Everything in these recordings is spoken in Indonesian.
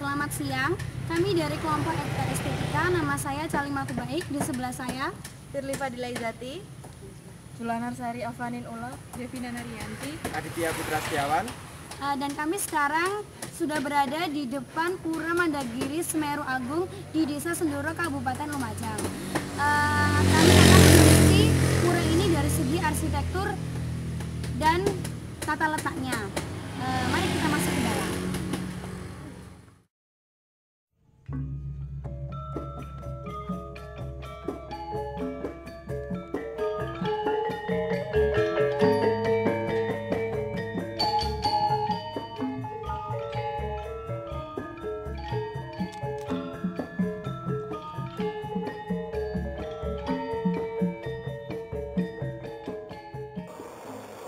Selamat siang, kami dari kelompok Estetika, nama saya Calimatu Baik, di sebelah saya Firly Fadila Izati, Sulanar Sari Afanin Ula, Devina Narianti, Aditya Putra Setiawan. Dan kami sekarang sudah berada di depan Pura Mandagiri Semeru Agung di Desa Senduro, Kabupaten Lumajang. Kami akan meneliti pura ini dari segi arsitektur dan tata letaknya. Mari kita masuk ke dalam.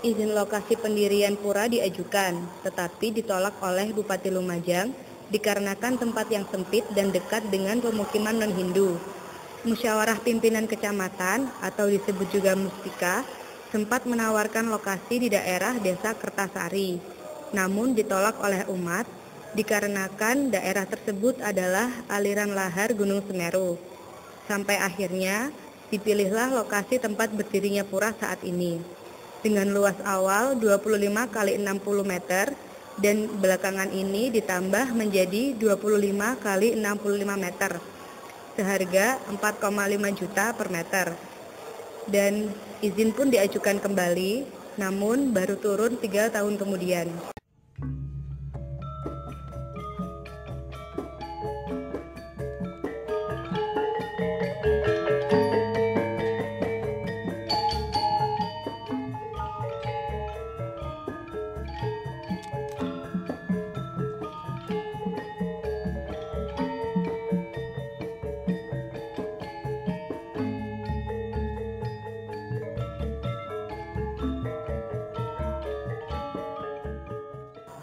izin lokasi pendirian pura diajukan, tetapi ditolak oleh Bupati Lumajang dikarenakan tempat yang sempit dan dekat dengan pemukiman non-Hindu. Musyawarah Pimpinan Kecamatan atau disebut juga Muspika sempat menawarkan lokasi di daerah Desa Kertasari, namun ditolak oleh umat dikarenakan daerah tersebut adalah aliran lahar Gunung Semeru. Sampai akhirnya dipilihlah lokasi tempat berdirinya pura saat ini. Dengan luas awal 25 kali 60 meter dan belakangan ini ditambah menjadi 25 kali 65 meter seharga 4,5 juta per meter. Dan izin pun diajukan kembali, namun baru turun 3 tahun kemudian.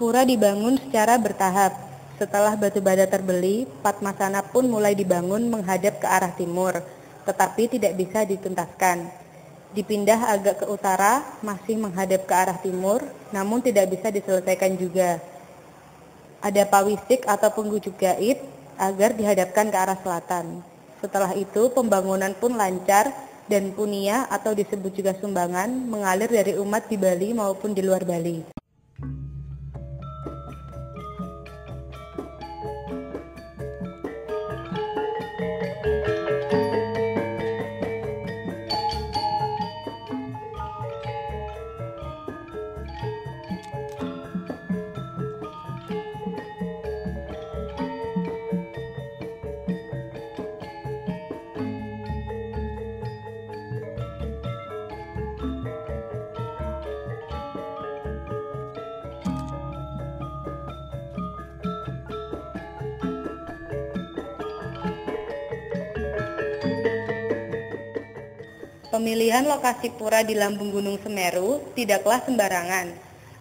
Pura dibangun secara bertahap. Setelah batu bata terbeli, Padmasana pun mulai dibangun menghadap ke arah timur, tetapi tidak bisa dituntaskan. Dipindah agak ke utara, masih menghadap ke arah timur, namun tidak bisa diselesaikan juga. Ada pawisik atau penggujuk gaib agar dihadapkan ke arah selatan. Setelah itu, pembangunan pun lancar dan punia atau disebut juga sumbangan mengalir dari umat di Bali maupun di luar Bali. Pemilihan lokasi pura di lambung Gunung Semeru tidaklah sembarangan.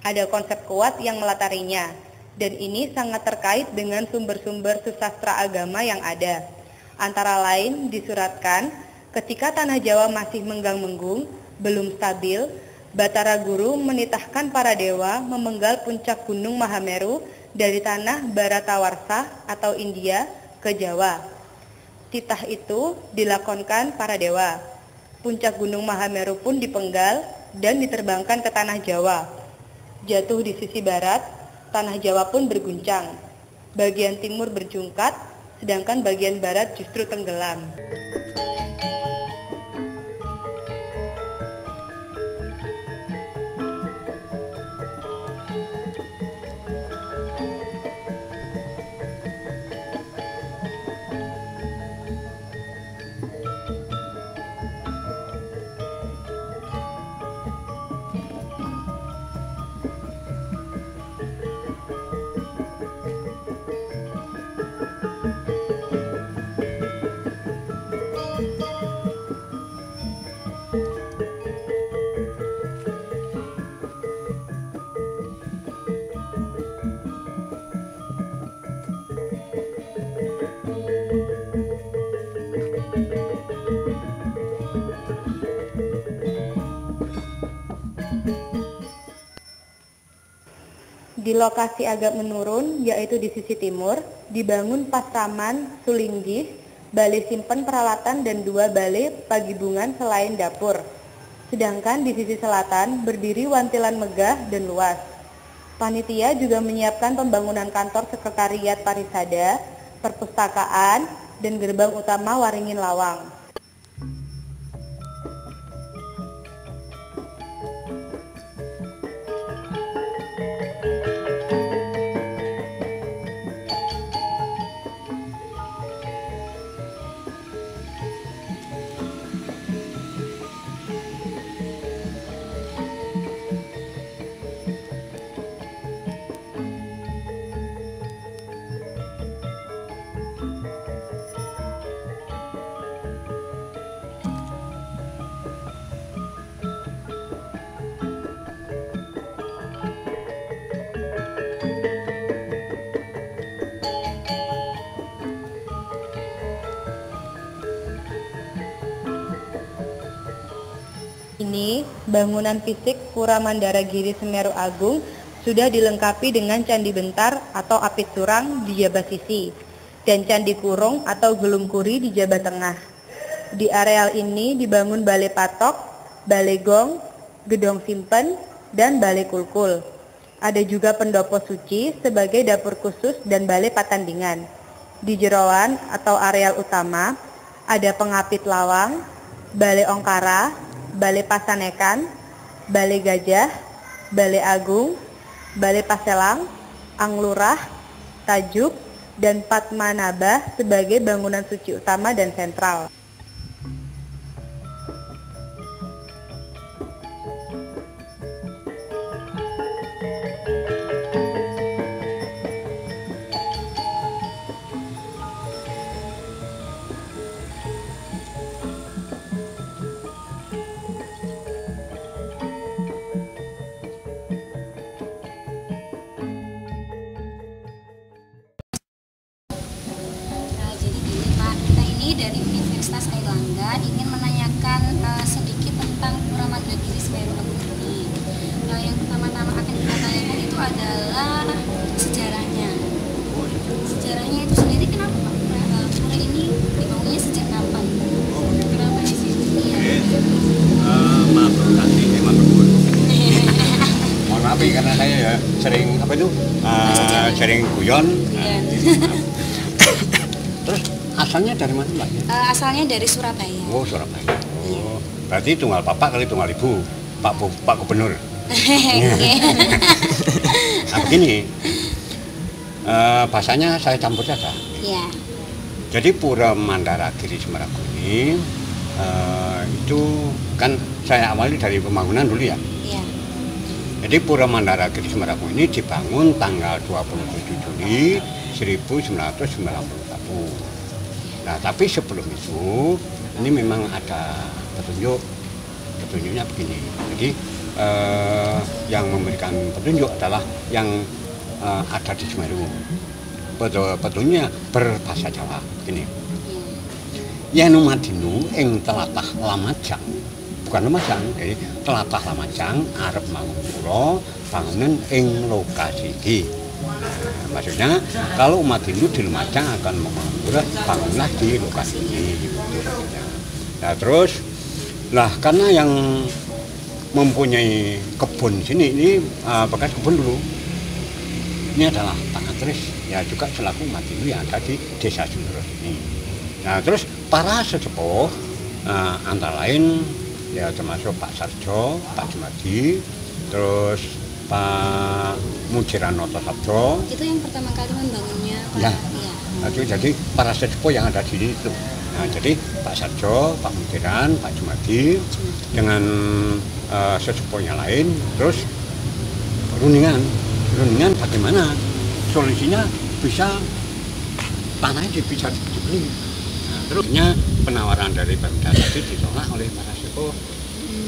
Ada konsep kuat yang melatarinya, dan ini sangat terkait dengan sumber-sumber susastra agama yang ada. Antara lain disuratkan, ketika tanah Jawa masih menggang-menggung, belum stabil, Batara Guru menitahkan para dewa memenggal puncak Gunung Mahameru dari tanah Bharatawarsha atau India ke Jawa. Titah itu dilakonkan para dewa. Puncak Gunung Mahameru pun dipenggal dan diterbangkan ke tanah Jawa. Jatuh di sisi barat, tanah Jawa pun berguncang. Bagian timur berjungkat, sedangkan bagian barat justru tenggelam. Di lokasi agak menurun, yaitu di sisi timur, dibangun Pasraman Sulinggih, balai simpen peralatan dan 2 balai pagibungan selain dapur. Sedangkan di sisi selatan berdiri wantilan megah dan luas. Panitia juga menyiapkan pembangunan kantor sekretariat Parisada, perpustakaan, dan gerbang utama Waringin Lawang. Ini, bangunan fisik Pura Mandaragiri Semeru Agung sudah dilengkapi dengan Candi Bentar atau Apit Surang di Jaba Sisi dan Candi Kurung atau Gelung Kuri di Jaba Tengah. Di areal ini dibangun Balai Patok, Balai Gong, Gedong Simpen, dan Balai Kulkul. Ada juga pendopo suci sebagai dapur khusus dan balai patandingan. Di jeroan atau areal utama ada Pengapit Lawang, Balai Ongkara, Balai Pasanekan, Balai Gajah, Balai Agung, Balai Paselang, Anglurah, Tajuk, dan Padmanabah sebagai bangunan suci utama dan sentral. Dari Universitas Airlangga ingin menanyakan sedikit tentang Pura Mandaragiri Semeru Agung ini. Yang pertama-tama akan kita tanyakan itu adalah sejarahnya. Sejarahnya itu sendiri kenapa Pak? Pura ini dibangunnya sejak kapan? Kenapa di sini? Iya. Maaf nanti emang berbun. Mohon maaf karena saya ya sering sering guyon. Terus asalnya dari mana Mbak? Asalnya dari Surabaya. Oh, Surabaya. Oh, berarti tunggal bapak kali tunggal ibu, Pak Gubernur. Nah, begini, bahasanya saya campur saja. Iya. Jadi Pura Mandaragiri Semeru Agung ini itu kan saya awali dari pembangunan dulu ya. Iya. Jadi Pura Mandaragiri Semeru Agung ini dibangun tanggal 27 Juli 1991. Nah, tapi sebelum itu ini memang ada petunjuknya begini. Jadi yang memberikan petunjuk adalah yang ada di Semeru. Petunjuknya berbahasa Jawa begini. Yenu madinu ing telatah Lamajang. Bukan Lumajang, jadi telatah Lamajang arep mangun pura bangunan ing lokasi iki. Maksudnya kalau umat Hindu di Lumajang akan membangun bangunlah di lokasi ini. Nah terus, karena yang mempunyai kebun sini ini bekas kebun dulu. Ini adalah Pak Atris, ya juga selaku umat Hindu yang ada di desa Sundoro ini. Nah terus para sesepuh antara lain ya termasuk Pak Sarjo, Pak Jumadi, terus Pak Mujiranoto Sabdo. Itu yang pertama kali membangunnya Pak. Ya. Iya. Jadi para sesepuh yang ada di sini itu. Nah, jadi Pak Sarjo, Pak Mujiran, Pak Jumadi dengan sesepuhnya lain, terus runingan bagaimana solusinya bisa tanahnya bisa dibeli. Nah, terusnya penawaran dari Pemda tadi ditolak oleh para sesepuh.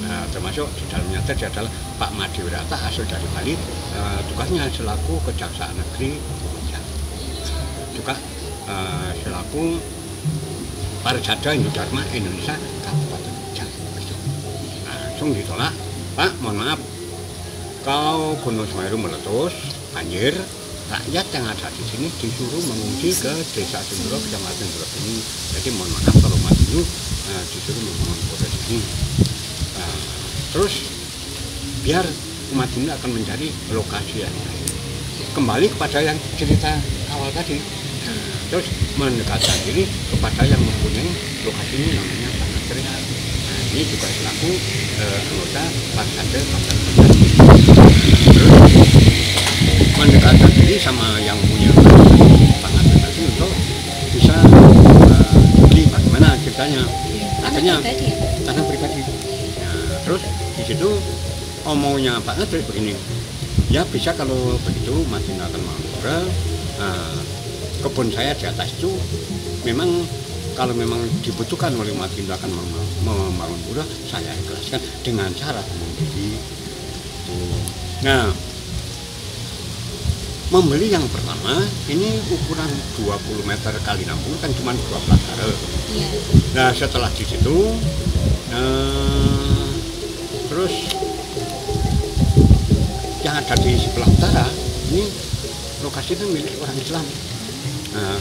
Nah, termasuk di dalamnya tadi adalah Pak Madi Wirata asal dari Bali, tugasnya selaku Kejaksaan Negeri Lumajang, juga selaku Parisada Hindu Dharma Indonesia Kabupaten Lumajang. Langsung ditolak, Pak, mohon maaf, kalau Gunung Semeru meletus, banjir, rakyat yang ada di sini disuruh mengungsi ke Desa Senduro, Kecamatan Senduro ini. Jadi mohon maaf kalau Mas itu disuruh membangun pura di sini. Terus biar umat ini akan mencari lokasi yang lain. Kembali kepada yang cerita awal tadi. Terus mendekatkan diri kepada yang mempunyai lokasi ini namanya Tanah Kering. Ini juga selaku anggota Pasade Pasar Terus mendekatkan diri sama yang punya Tanah Kering untuk bisa jadi bagaimana ceritanya. Akhirnya tanah pribadi. Nah, terus di situ omongnya Pak Nadri begini, ya bisa kalau begitu Mas Indra akan Mangkura, kebun saya di atas itu memang kalau memang dibutuhkan oleh Mas Indra akan membangun pura, saya ikhlaskan dengan cara membeli. Nah, membeli yang pertama ini ukuran 20 meter kali 60 kan cuma 12 are. Nah, setelah di situ terus yang ada di sebelah utara ini lokasinya milik orang Islam. Nah,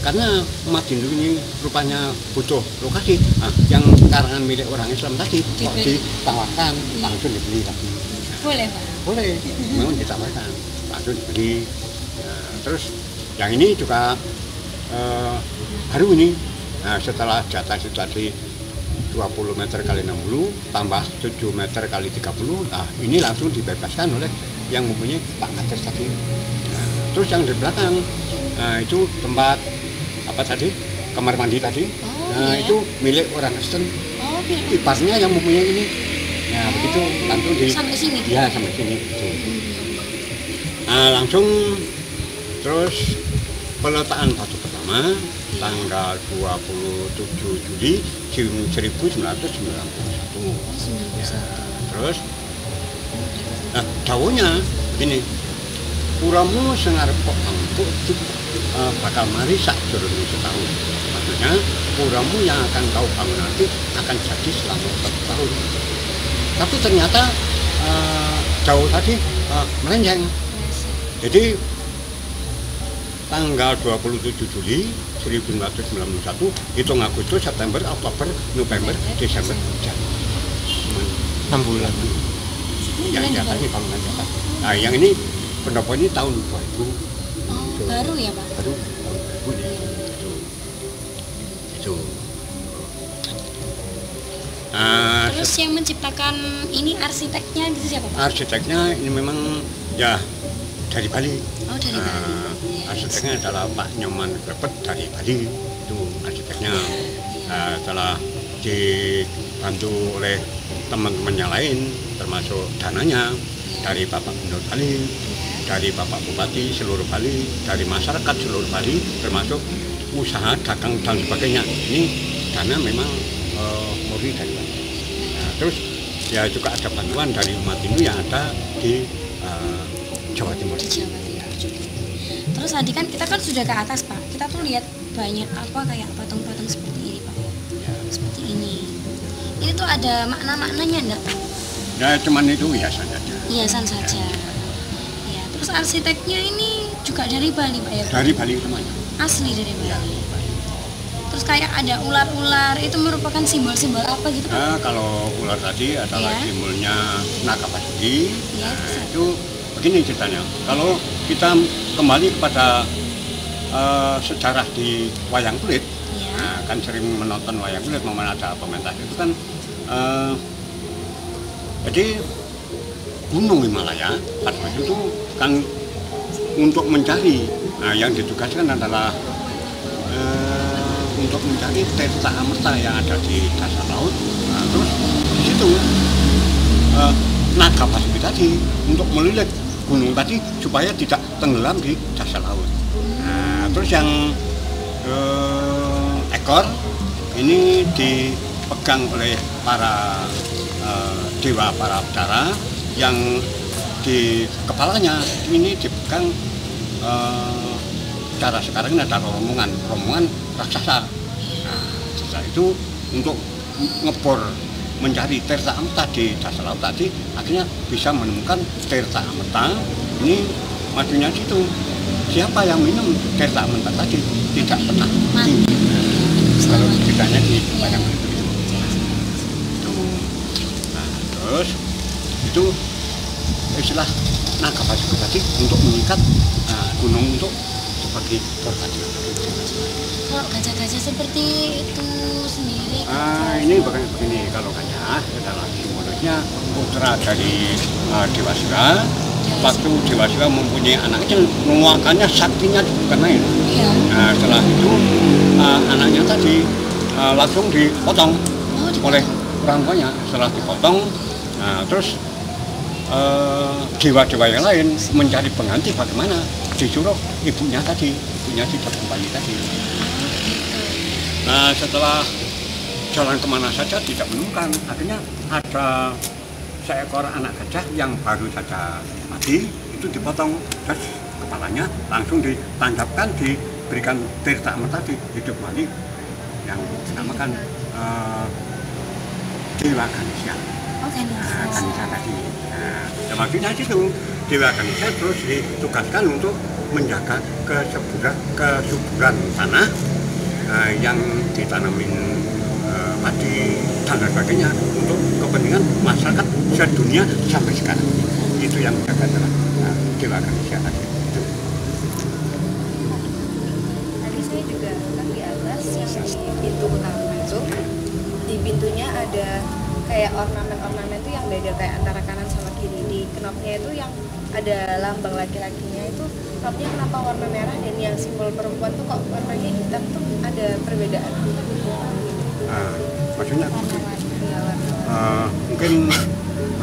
karena umat Hindu ini rupanya butuh lokasi, yang karangan milik orang Islam tadi kok ditawarkan langsung dibeli lagi. Boleh Pak? Boleh, memang ditawarkan langsung dibeli. Nah, terus yang ini juga baru ini. Nah, setelah jatah itu tadi 20 meter kali 60 tambah 7 meter kali 30, nah ini langsung dibebaskan oleh yang mempunyai Pak Kades tadi. Nah, terus yang di belakang, nah itu tempat apa tadi, kamar mandi tadi, nah itu milik orang Kristen. Iparnya yang mempunyai ini. Nah begitu langsung di sampai sini. Ya sampai sini. Nah, langsung terus peletakan batu pertama tanggal 27 Juli 1991. Ya, terus nah dawuhnya begini, puramu sengarep kok angkuk bakal mari sak jroning setahun. Maksudnya puramu yang akan kau bangun nanti akan jadi selama 1 tahun. Tapi ternyata jauh tadi melenceng. Jadi tanggal 27 Juli 1991, hitung Agustus, September, Oktober, November, Desember, Januari. 6 bulan. Yang jatahnya bangunan jatah. Nah, yang ini pendopo ini tahun 2000. Baru ya Pak? Baru tahun 2000 nih. Itu. Terus yang menciptakan ini arsiteknya gitu siapa Pak? Arsiteknya ini memang ya dari Bali. Oh, dari Bali. Arsiteknya adalah Pak Nyoman Klepet dari Bali, itu arsiteknya. Setelah dibantu oleh teman-temannya lain, termasuk dananya dari Bapak Gubernur Bali, dari Bapak Bupati seluruh Bali, dari masyarakat seluruh Bali, termasuk usaha dagang dan sebagainya. Ini dana memang murni dari Bali. Nah, terus ya juga ada bantuan dari umat Hindu yang ada di Jawa Timur. Terus tadi kan kita kan sudah ke atas Pak, kita tuh lihat banyak apa kayak patung-patung seperti ini Pak, ya. Seperti ini. Ini tuh ada makna-maknanya enggak Pak? Ya cuman itu hiasan saja. Hiasan saja. Ya. Terus arsiteknya ini juga dari Bali Pak ya? Dari Bali semuanya. Asli dari Bali. Ya. Terus kayak ada ular-ular, itu merupakan simbol-simbol apa gitu Pak? Nah, kalau ular tadi adalah simbolnya naga Basuki. Ya, nah, itu begini ceritanya. Kalau kita kembali kepada sejarah di wayang kulit, nah, kan sering menonton wayang kulit, momen ada pementas itu kan, jadi Gunung Himalaya pada waktu itu kan untuk mencari, nah, yang ditugaskan adalah untuk mencari Tirta Amerta yang ada di dasar laut. Nah, terus di situ naga Basuki tadi untuk melilit gunung tadi supaya tidak tenggelam di dasar laut. Nah, terus yang ekor ini dipegang oleh para dewa para apsara, yang di kepalanya ini dipegang cara sekarang ini ada rombongan raksasa. Nah, setelah itu untuk ngebor mencari Tirta Amerta di dasar laut tadi, akhirnya bisa menemukan Tirta Amerta. Ini madunya situ. Siapa yang minum tirta mentah tadi tidak pernah mati. Kalau ceritanya di wayang itu. Nah, terus itu istilah naga baju tadi untuk mengikat gunung untuk seperti tadi. Kalau gajah-gajah seperti itu sendiri. Ini begini, kalau gajah adalah simbolisnya putra dari Dewasura. Waktu Dewasura mempunyai anak kecil, menguakannya saktinya bukan main. Iya. Nah, setelah itu anaknya tadi langsung dipotong oleh orang tuanya. Setelah dipotong, terus dewa-dewa yang lain mencari pengganti bagaimana, disuruh ibunya tidak kembali tadi. Nah, setelah jalan kemana saja tidak menemukan, akhirnya ada seekor anak gajah yang baru saja mati, itu dipotong, terus kepalanya langsung ditancapkan, diberikan tirta amat tadi, hidup kembali, yang dinamakan Dewa Ganesha. Ganesha tadi. Nah, maksudnya itu Dewa Ganesha terus ditugaskan untuk menjaga kesuburan tanah yang ditanamin padi dan sebagainya untuk kepentingan masyarakat sedunia sampai sekarang. Itu yang menjaga adalah Dewa Ganesha tadi. Tadi saya juga lihat di atas yang di pintu utama itu, di pintunya ada kayak ornamen-ornamen itu yang beda kayak antara kanan sama kiri. Di knopnya itu yang ada lambang laki-lakinya itu knopnya kenapa warna merah, dan yang simbol perempuan tuh kok warnanya hitam tuh ada perbedaan. Maksudnya mungkin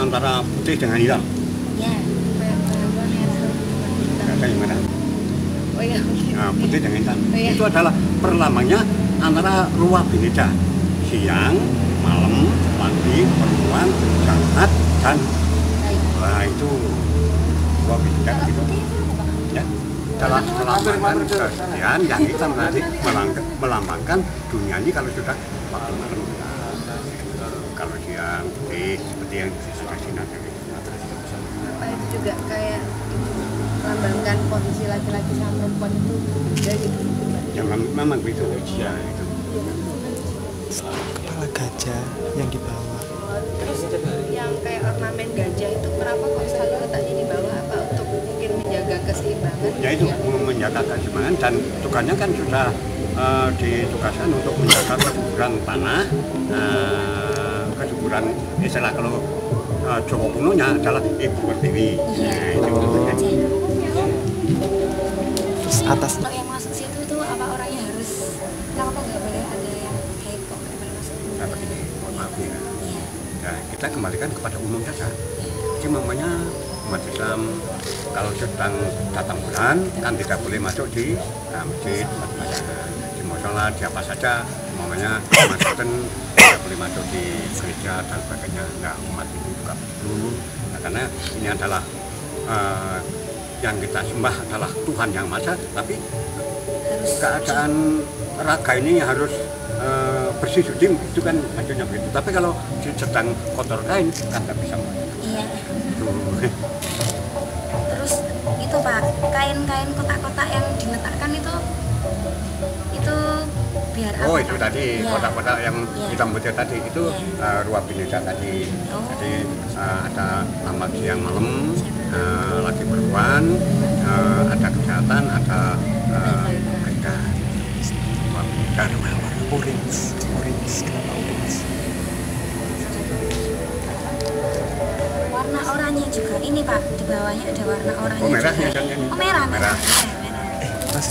antara putih dengan hitam. Ya. Ada yang merah. Oh iya. Putih dengan hitam. Oh, iya. Itu adalah perlamanya antara ruwa bineka, siang, malam, pagi, perempuan, jahat, dan itu ruwa bineka gitu. Ya, dalam melambangkan kesedihan yang hitam tadi melambangkan dunia ini kalau sudah waktu malam. Kalau siang putih seperti yang sudah sinatnya. Apa itu juga kayak melambangkan posisi laki-laki sama perempuan itu beda gitu. Ya memang begitu ya itu. Kepala gajah yang di bawah. Terus yang kayak ornamen gajah itu kenapa kok selalu letaknya di bawah? Apa untuk mungkin menjaga keseimbangan? Ya itu menjaga keseimbangan, dan tugasnya kan sudah ditugaskan untuk menjaga kesuburan tanah, kesuburan istilah kalau Jawa kunonya adalah Ibu Pertiwi. Nah, itu. Terus atasnya Kalau yang masuk situ tuh apa orangnya harus, kenapa nggak boleh ada yang kayak kok nggak boleh masuk? Nah, begini, mohon maaf ya. Iya. Nah, kita kembalikan kepada umum saja. Jadi mamanya umat Islam kalau sedang datang bulan kan tidak boleh masuk di masjid, di musola, di apa saja. Mamanya masukkan tidak boleh masuk di gereja dan sebagainya. Nah, umat ini juga begitu. Nah, karena ini adalah yang kita sembah adalah Tuhan yang Maha, tapi keadaan raga ini harus bersih suci, itu kan maksudnya begitu. Tapi kalau sedang kotor kain kan nggak bisa melakukan. Iya. Terus itu Pak, kain-kain kotak-kotak yang diletakkan itu biar apa? Oh itu tadi Ya. kotak-kotak yang Ya. hitam putih tadi itu ruwa bineka tadi. Oh. Jadi ada lambang siang malam, laki perempuan, ada kesehatan, ada kaitan. Ruwa bineka. orange. Kenapa orange? Warna oranye juga ini Pak, di bawahnya ada warna oranye. Oh merah juga. biasanya ini. Oh merah. Merah. Mas,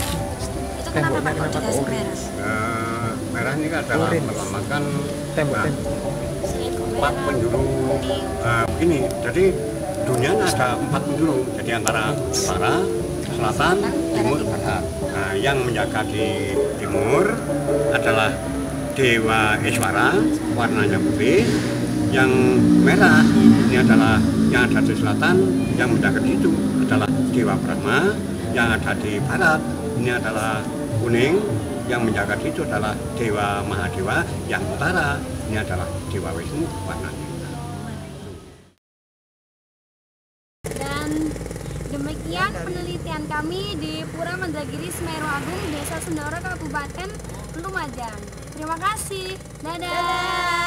Itu kenapa Pak kok dikasih merah? Merah ini adalah Orange. melambangkan tembok. empat penjuru begini. Jadi dunia ada 4 penjuru. Jadi antara utara, selatan, timur, barat. Nah, yang menjaga di timur adalah Dewa Iswara, warnanya putih. Yang merah ini adalah yang ada di selatan, yang menjaga di situ adalah Dewa Brahma. Yang ada di barat ini adalah kuning, yang menjaga di situ adalah Dewa Mahadewa. Yang utara ini adalah Dewa Wisnu, warnanya. Dan demikian penelitian kami di Pura Mandagiri Semeru Agung, Desa Sendoro, Kabupaten Lumajang. Terima kasih. Dadah.